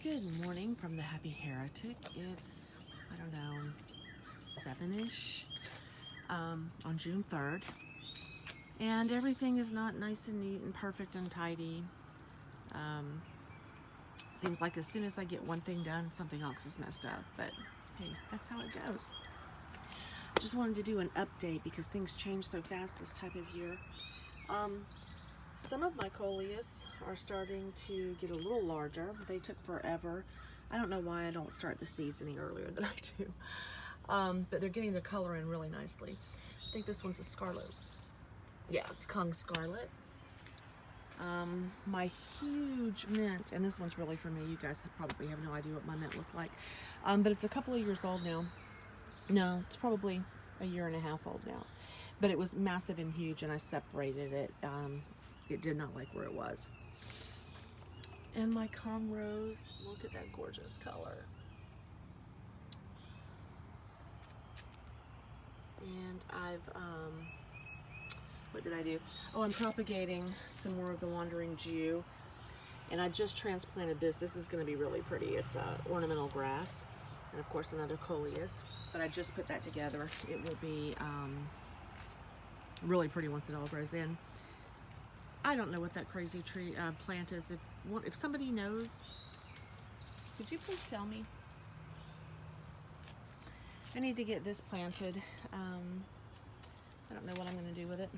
Good morning from the Happy Heretic. It's, I don't know, 7-ish on June 3rd. And everything is not nice and neat and perfect and tidy. Seems like as soon as I get one thing done, something else is messed up. But hey, that's how it goes. Just wanted to do an update because things change so fast this type of year. Some of my coleus are starting to get a little larger. They took forever. I don't know why I don't start the seeds any earlier than I do. But they're getting their color in really nicely. I think this one's a scarlet. Yeah, it's Kong Scarlet. My huge mint, and this one's really for me. You guys probably have no idea what my mint looked like. But it's a couple of years old now. No, it's probably a year and a half old now. But it was massive and huge, and I separated it. It did not like where it was. And my Kong Rose, look at that gorgeous color. And I've, what did I do? Oh, I'm propagating some more of the Wandering Jew. And I just transplanted this. This is going to be really pretty. It's ornamental grass. And of course another coleus. But I just put that together. It will be really pretty once it all grows in. I don't know what that crazy tree plant is. If somebody knows, could you please tell me? I need to get this planted. I don't know what I'm going to do with it.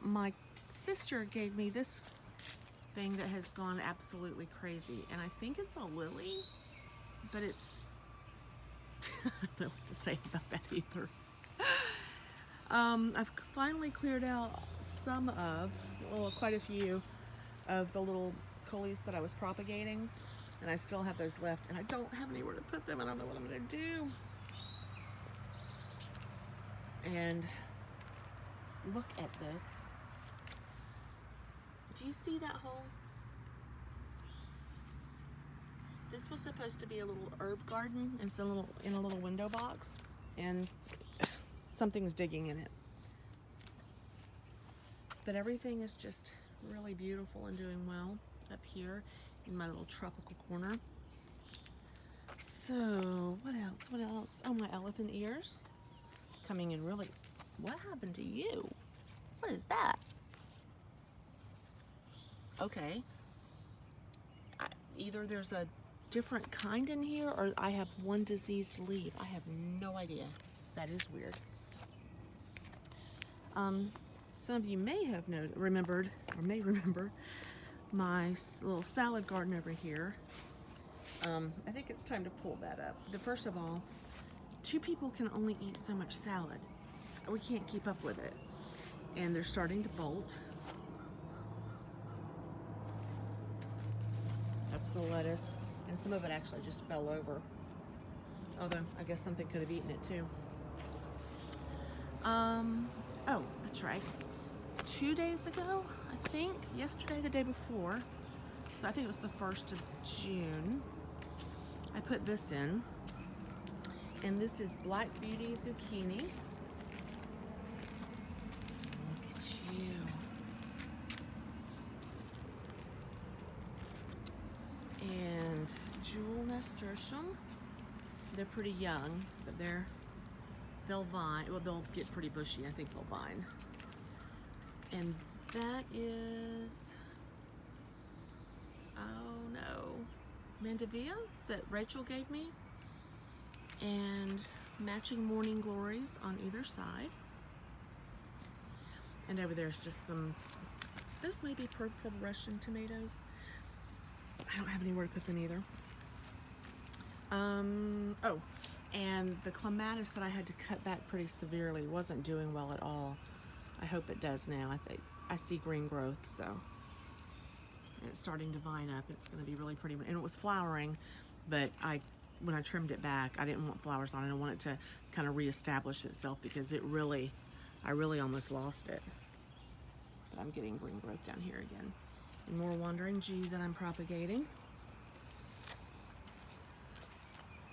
My sister gave me this thing that has gone absolutely crazy, and I think it's a lily, but it's I don't know what to say about that either. I've finally cleared out some of, well, quite a few of the little coleus that I was propagating, and I still have those left, and I don't have anywhere to put them. I don't know what I'm going to do. And look at this. Do you see that hole? This was supposed to be a little herb garden. It's in a little window box, and something's digging in it. But everything is just really beautiful and doing well up here in my little tropical corner. So what else? What else? Oh, my elephant ears coming in really. What happened to you? What is that? Okay. Either there's a different kind in here or I have one diseased leaf. I have no idea. That is weird. Some of you may have remembered my little salad garden over here. I think it's time to pull that up. First of all, 2 people can only eat so much salad. We can't keep up with it. And they're starting to bolt. That's the lettuce. And some of it actually just fell over. Although, I guess something could have eaten it too. Oh, that's right. 2 days ago, I think, yesterday, the day before, so I think it was the 1st of June, I put this in. And this is Black Beauty Zucchini. Look at you. And Jewel Nasturtium. They're pretty young, but they'll vine. Well, they'll get pretty bushy. I think they'll vine. And that is, oh no, Mandevilla that Rachel gave me. And matching morning glories on either side. And over there's just those may be purple Russian tomatoes. I don't have anywhere to put them either. Oh, and the clematis that I had to cut back pretty severely wasn't doing well at all. I hope it does now. I see green growth, so. And it's starting to vine up. It's going to be really pretty. And it was flowering, but when I trimmed it back, I didn't want flowers on it. I wanted it to kind of reestablish itself because I really almost lost it. But I'm getting green growth down here again. And more Wandering Jew that I'm propagating.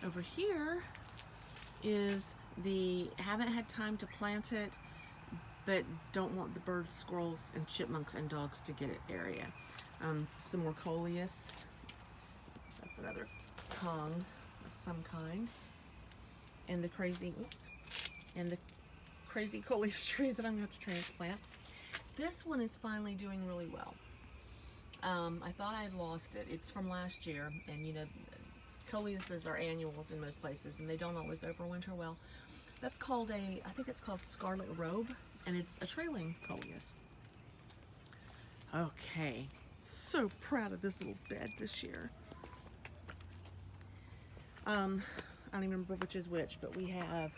Over here is haven't had time to plant it, but don't want the birds, squirrels, and chipmunks and dogs to get it area. Some more coleus. That's another Kong of some kind. And the crazy, and the crazy coleus tree that I'm going to have to transplant. This one is finally doing really well. I thought I had lost it. It's from last year, and you know, coleuses are annuals in most places, and they don't always overwinter well. That's called I think it's called Scarlet Robe, and it's a trailing coleus. Okay, so proud of this little bed this year. I don't even remember which is which, but we have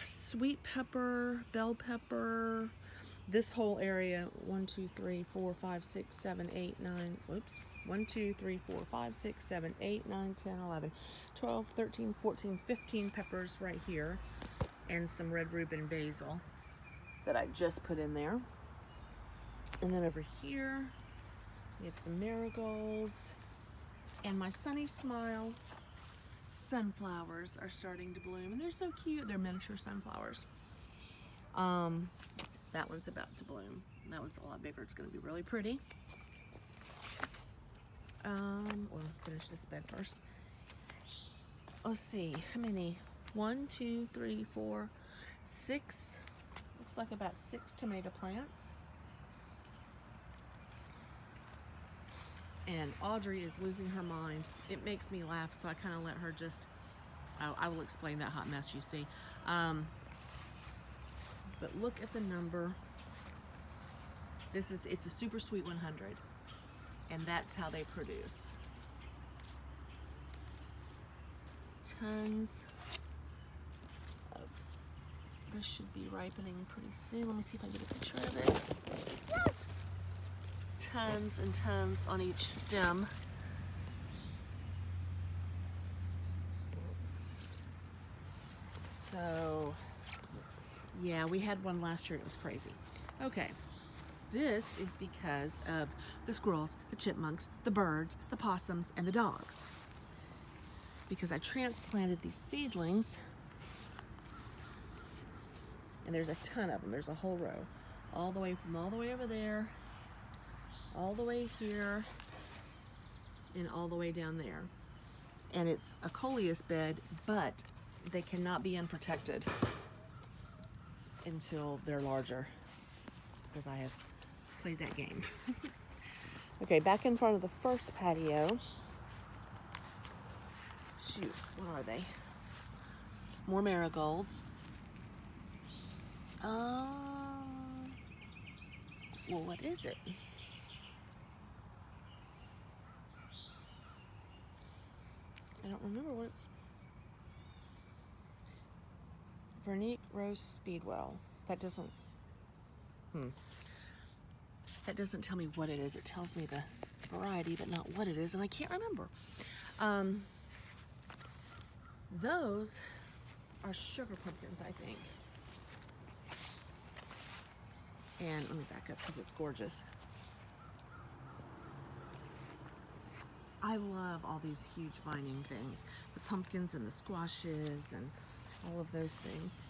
sweet pepper, bell pepper, this whole area, 1, 2, 3, 4, 5, 6, 7, 8, 9, 1, 2, 3, 4, 5, 6, 7, 8, 9, 10, 11, 12, 13, 14, 15 peppers right here, and some red Reuben basil that I just put in there. And then over here, we have some marigolds, and my Sunny Smile sunflowers are starting to bloom, and they're so cute. They're miniature sunflowers. That one's about to bloom. That one's a lot bigger. It's going to be really pretty. We'll finish this bed first. Let's see, how many? 1, 2, 3, 4, 6. Looks like about 6 tomato plants. And Audrey is losing her mind. It makes me laugh, so I kind of let her just, I will explain that hot mess you see. But look at the number. It's a super sweet 100. And that's how they produce. Tons of, this should be ripening pretty soon. Let me see if I can get a picture of it. Yikes! Tons and tons on each stem. So, yeah, we had one last year. It was crazy. Okay, this is because of the squirrels, the chipmunks, the birds, the possums, and the dogs. Because I transplanted these seedlings, and there's a ton of them. There's a whole row, all the way over there, all the way here, and all the way down there. And it's a coleus bed, but they cannot be unprotected until they're larger, because I have played that game. Okay, back in front of the first patio. Shoot, what are they? More marigolds. Well, what is it? I don't remember what it's. Vernique Rose Speedwell. That doesn't tell me what it is. It tells me the variety, but not what it is, and I can't remember. Those are sugar pumpkins, I think. And let me back up because it's gorgeous. I love all these huge vining things. The pumpkins and the squashes and all of those things.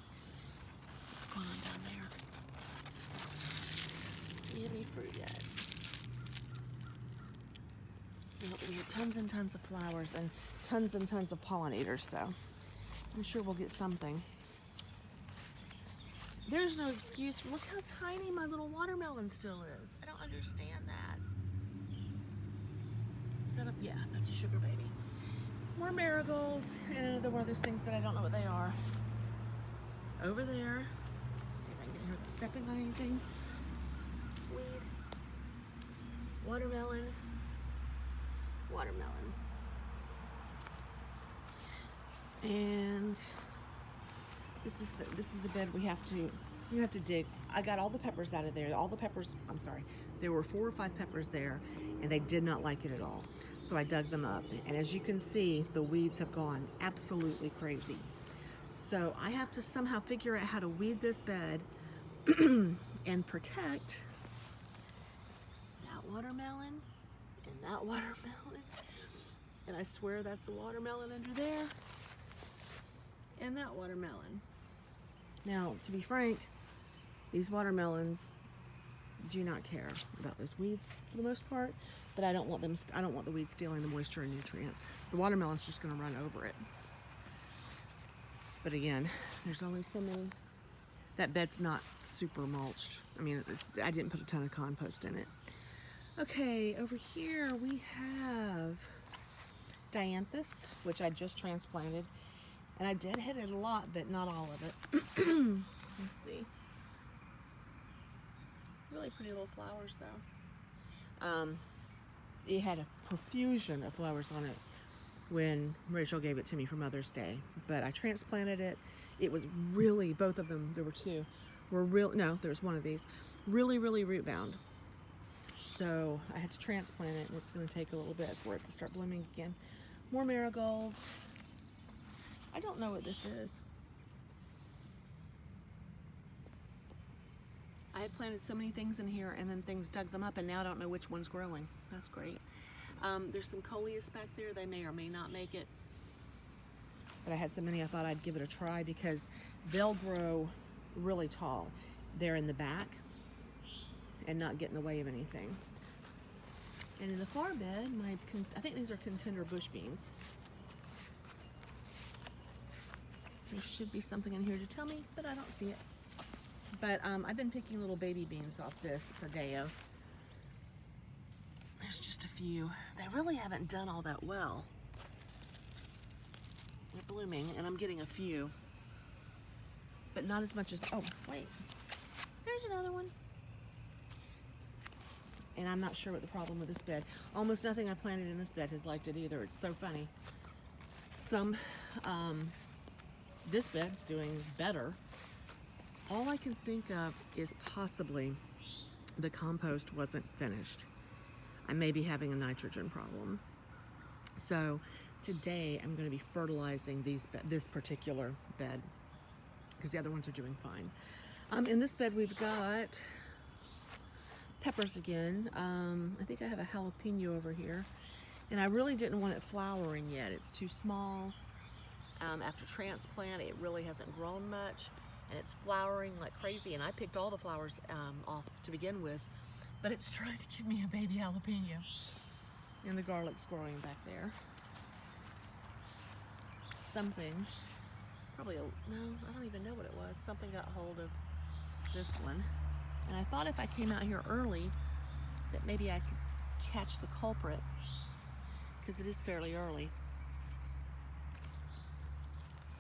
What's going on down there? Any fruit yet? You know, we had tons and tons of flowers and tons of pollinators, so I'm sure we'll get something. There's no excuse. Look how tiny my little watermelon still is. I don't understand that. Is that a, yeah, that's a sugar baby. More marigolds, and another one of those things that I don't know what they are. Over there. Let's see if I can get here without stepping on anything. Weed. Watermelon. Watermelon. And this is the bed we have to dig. I got all the peppers out of there. All the peppers, I'm sorry. There were 4 or 5 peppers there, and they did not like it at all. So I dug them up, and as you can see, the weeds have gone absolutely crazy. So I have to somehow figure out how to weed this bed and protect that watermelon and that watermelon. And I swear that's a watermelon under there. And that watermelon. Now, to be frank, these watermelons do not care about those weeds for the most part, but I don't want them, I don't want the weeds stealing the moisture and nutrients. The watermelon's just gonna run over it. But again, there's only so many. That bed's not super mulched. I mean, I didn't put a ton of compost in it. Okay, over here we have dianthus, which I just transplanted. And I did hit it a lot, but not all of it. Let's see. Really pretty little flowers though. It had a profusion of flowers on it when Rachel gave it to me for Mother's Day. But I transplanted it. It was really, both of them, there were two, were real, no, there was one of these, really, really root bound. So I had to transplant it, and it's gonna take a little bit for it to start blooming again. More marigolds. I don't know what this is. I had planted so many things in here, and then things dug them up, and now I don't know which one's growing. That's great. There's some coleus back there. They may or may not make it. But I had so many, I thought I'd give it a try because they'll grow really tall. They're in the back and not get in the way of anything. And in the far bed, I think these are contender bush beans. There should be something in here to tell me, but I don't see it. But I've been picking little baby beans off this for Deo. There's just a few. They really haven't done all that well. They're blooming, and I'm getting a few, but not as much as, oh, wait, there's another one. And I'm not sure what the problem with this bed. Almost nothing I planted in this bed has liked it either. It's so funny. This bed's doing better. All I can think of is possibly the compost wasn't finished. I may be having a nitrogen problem. So today I'm going to be fertilizing this particular bed because the other ones are doing fine. In this bed we've got peppers again. I think I have a jalapeno over here, and I really didn't want it flowering yet. It's too small. After transplant, it really hasn't grown much, and it's flowering like crazy, and I picked all the flowers off to begin with, but it's trying to give me a baby jalapeno. And the garlic's growing back there. Something, probably no, I don't even know what it was. Something got hold of this one. And I thought if I came out here early, that maybe I could catch the culprit, because it is fairly early.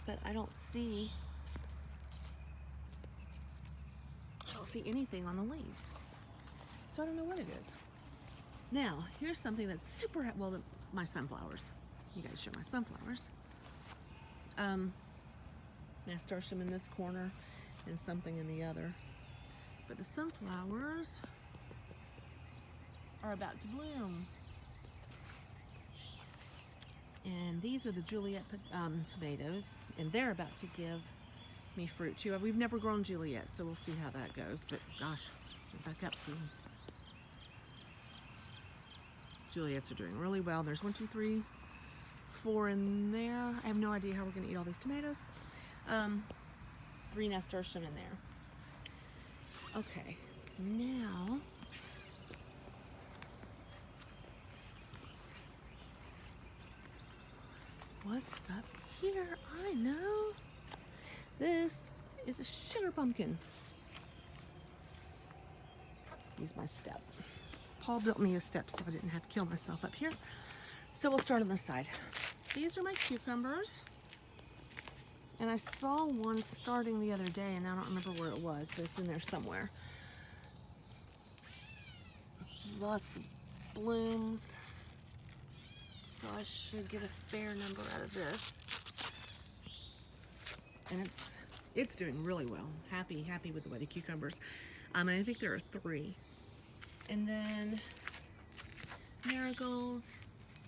But I don't see anything on the leaves. So I don't know what it is. Now, here's something that's super, well, my sunflowers. You guys show my sunflowers. Nasturtium in this corner and something in the other. But the sunflowers are about to bloom. And these are the Juliet tomatoes, and they're about to give me fruit too. We've never grown Juliet, so we'll see how that goes. But gosh, get back up soon. Juliets are doing really well. There's 1, 2, 3, 4 in there. I have no idea how we're going to eat all these tomatoes. 3 nasturtium in there. Okay, now what's up here? I know. This is a sugar pumpkin. Use my step. Paul built me a step so I didn't have to kill myself up here. So we'll start on this side. These are my cucumbers. And I saw one starting the other day, and I don't remember where it was, but it's in there somewhere. Lots of blooms. So I should get a fair number out of this. And it's doing really well. Happy with the way the cucumbers. And I think there are 3. And then marigolds.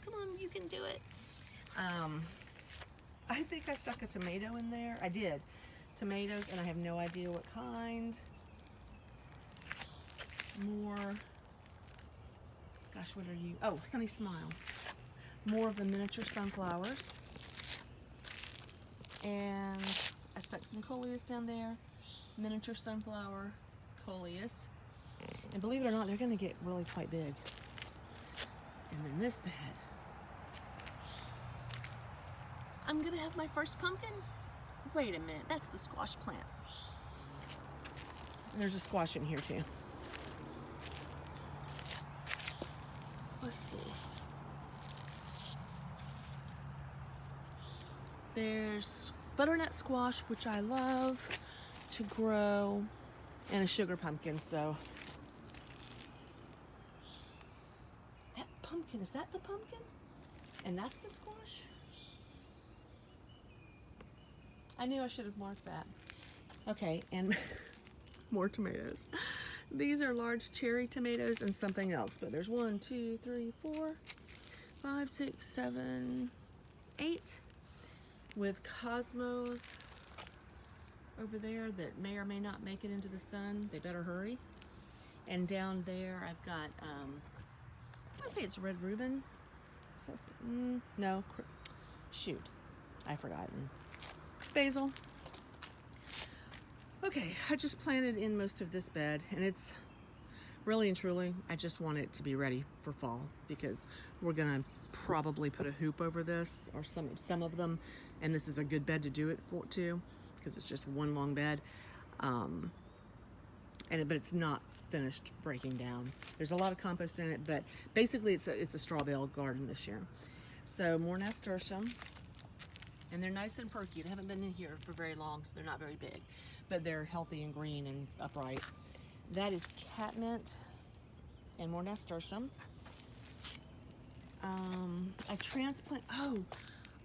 Come on, you can do it. I think I stuck a tomato in there. I did. Tomatoes, and I have no idea what kind. More. Gosh, what are you? Oh, Sunny Smile. More of the miniature sunflowers. And I stuck some coleus down there. Miniature sunflower, coleus. And believe it or not, they're gonna get really quite big. And then this bed, I'm gonna have my first pumpkin. Wait a minute, that's the squash plant. And there's a squash in here too. Let's see. There's butternut squash, which I love to grow, and a sugar pumpkin. So that pumpkin, is that the pumpkin? And that's the squash? I knew I should have marked that. Okay, and more tomatoes. These are large cherry tomatoes and something else, but there's 1, 2, 3, 4, 5, 6, 7, 8 with cosmos over there that may or may not make it into the sun. They better hurry. And down there I've got, I say it's red Reuben. No, shoot, I've forgotten. Basil. Okay, I just planted in most of this bed, and it's really and truly, I just want it to be ready for fall, because we're gonna probably put a hoop over this, or some of them, and this is a good bed to do it for too, because it's just one long bed, but it's not finished breaking down. There's a lot of compost in it, but basically it's a straw bale garden this year. So more nasturtium, and they're nice and perky. They haven't been in here for very long, so they're not very big, but they're healthy and green and upright. That is catmint and more nasturtium. I transplant,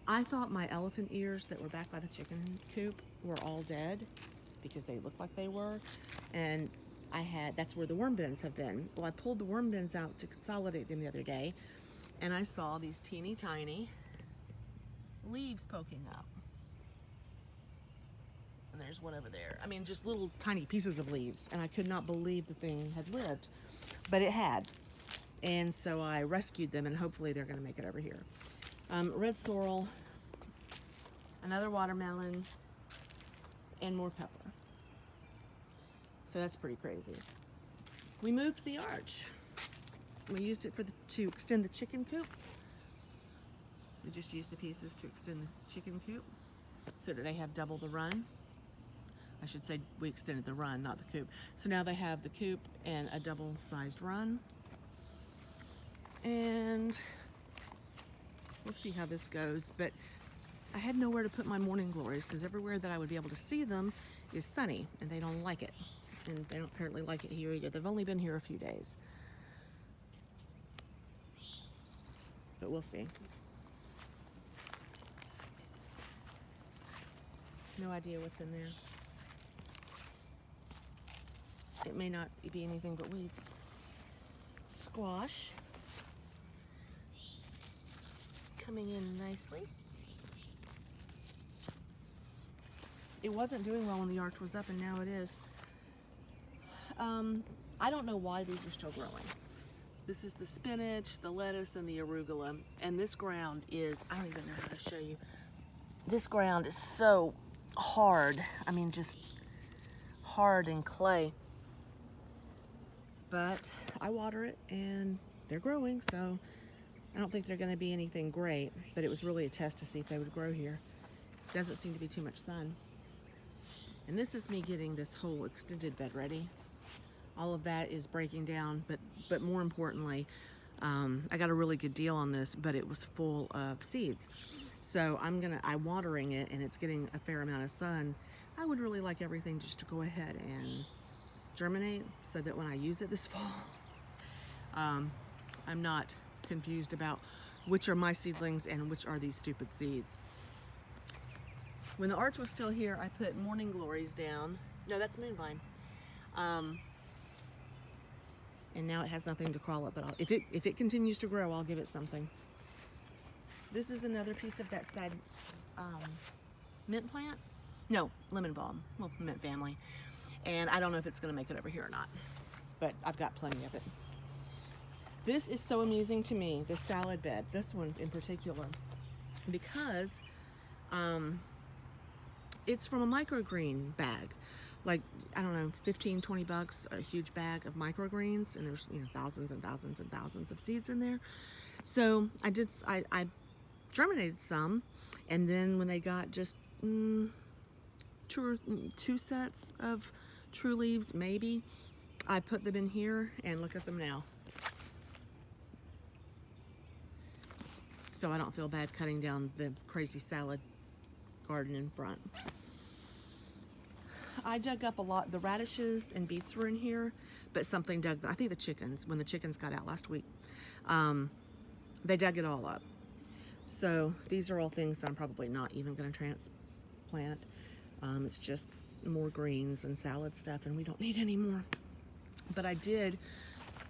I thought my elephant ears that were back by the chicken coop were all dead because they looked like they were. And that's where the worm bins have been. Well, I pulled the worm bins out to consolidate them the other day, and I saw these teeny tiny leaves poking up. And there's one over there. I mean, just little tiny pieces of leaves, and I could not believe the thing had lived, but it had. And so I rescued them, and hopefully they're gonna make it over here. Red sorrel, another watermelon, and more pepper. So that's pretty crazy. We moved the arch. We used it to extend the chicken coop. We just used the pieces to extend the chicken coop so that they have double the run. I should say we extended the run, not the coop. So now they have the coop and a double-sized run. And we'll see how this goes. But I had nowhere to put my morning glories because everywhere that I would be able to see them is sunny, and they don't like it. And they don't apparently like it here either. They've only been here a few days. But we'll see. No idea what's in there. It may not be anything but weeds. Squash. Coming in nicely. It wasn't doing well when the arch was up, and now it is. I don't know why these are still growing. This is the spinach, the lettuce, and the arugula. And this ground is, I don't even know how to show you. This ground is so hard. I mean, just hard and clay. But I water it, and they're growing, so I don't think they're going to be anything great. But it was really a test to see if they would grow here. Doesn't seem to be too much sun. And this is me getting this whole extended bed ready. All of that is breaking down, but more importantly, I got a really good deal on this, but it was full of seeds. So I'm watering it, and it's getting a fair amount of sun. I would really like everything just to go ahead and germinate so that when I use it this fall, I'm not confused about which are my seedlings and which are these stupid seeds. When the arch was still here, I put morning glories down. No, that's moonvine. And now it has nothing to crawl up, but if it continues to grow, I'll give it something. This is another piece of that side mint plant. No, lemon balm, well, mint family. And I don't know if it's gonna make it over here or not, but I've got plenty of it. This is so amusing to me, this salad bed, this one in particular, because it's from a microgreen bag. like, I don't know, 15, 20 bucks, a huge bag of microgreens, and there's, you know, thousands and thousands and thousands of seeds in there. So I germinated some, and then when they got just two sets of true leaves, maybe, I put them in here, and look at them now. So I don't feel bad cutting down the crazy salad garden in front. I dug up a lot. The radishes and beets were in here, but something dug, I think the chickens, when the chickens got out last week, they dug it all up. So these are all things that I'm probably not even going to transplant. It's just more greens and salad stuff, and we don't need any more. But I did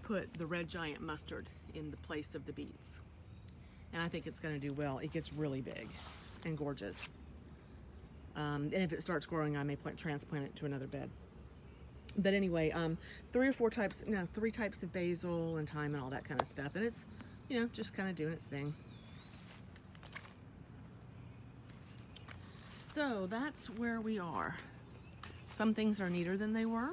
put the red giant mustard in the place of the beets, and I think it's going to do well. It gets really big and gorgeous. And if it starts growing, I may transplant it to another bed. But anyway, 3 types of basil and thyme and all that kind of stuff. And it's, you know, just kind of doing its thing. So that's where we are. Some things are neater than they were,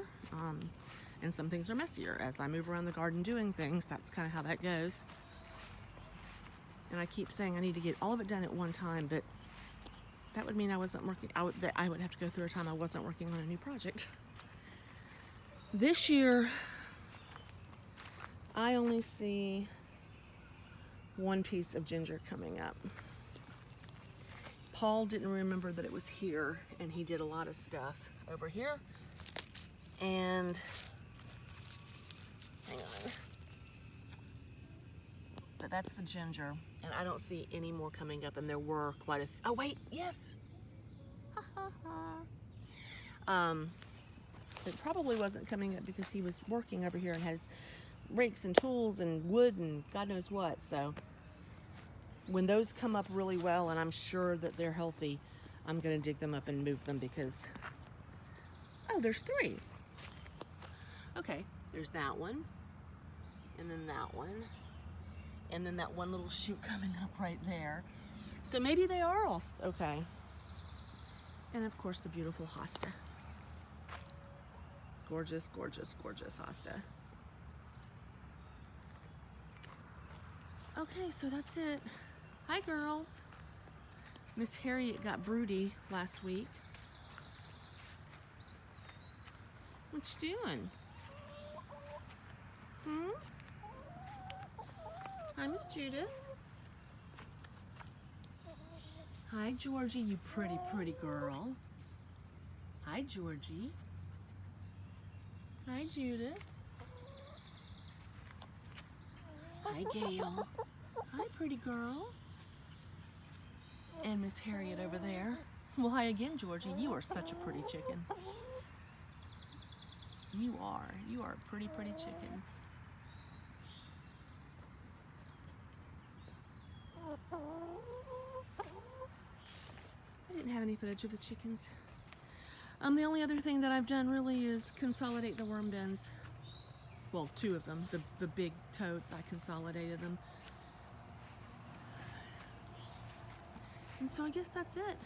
and some things are messier. As I move around the garden doing things, that's kind of how that goes. And I keep saying I need to get all of it done at one time, but that would mean I wasn't working. I would have to go through a time I wasn't working on a new project. This year, I only see one piece of ginger coming up. Paul didn't remember that it was here, and he did a lot of stuff over here. And hang on. But that's the ginger, and I don't see any more coming up, and there were quite a few. Oh wait, yes. It probably wasn't coming up because he was working over here and has rakes and tools and wood and God knows what. So when those come up really well, and I'm sure that they're healthy, I'm gonna dig them up and move them because, oh, there's 3. Okay, there's that one, and then that one, and then that one little shoot coming up right there. So maybe they are all okay. And of course the beautiful hosta. Gorgeous, gorgeous, gorgeous hosta. Okay, so that's it. Hi girls. Miss Harriet got broody last week. What you doing? Hi, Miss Judith. Hi, Georgie, you pretty, pretty girl. Hi, Georgie. Hi, Judith. Hi, Gail. Hi, pretty girl. And Miss Harriet over there. Well, hi again, Georgie. You are such a pretty chicken. You are. You are a pretty, pretty chicken. I didn't have any footage of the chickens. The only other thing that I've done really is consolidate the worm bins. Well, 2 of them. The big totes, I consolidated them. And so I guess that's it.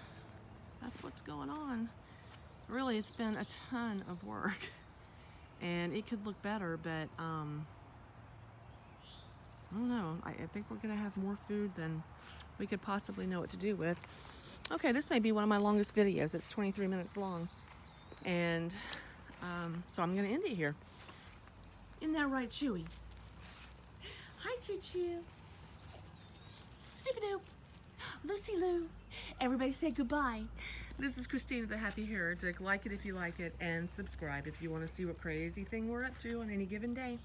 That's what's going on. Really, it's been a ton of work. And it could look better, but I don't know. I think we're gonna have more food than we could possibly know what to do with. Okay, this may be one of my longest videos. It's 23 minutes long. And so I'm gonna end it here. Isn't that right, Chewy? Hi, Choo-Choo. Snoopy-Doop. Lucy-Lou. Everybody say goodbye. This is Christina the Happy Heretic. Like it if you like it, and subscribe if you want to see what crazy thing we're up to on any given day.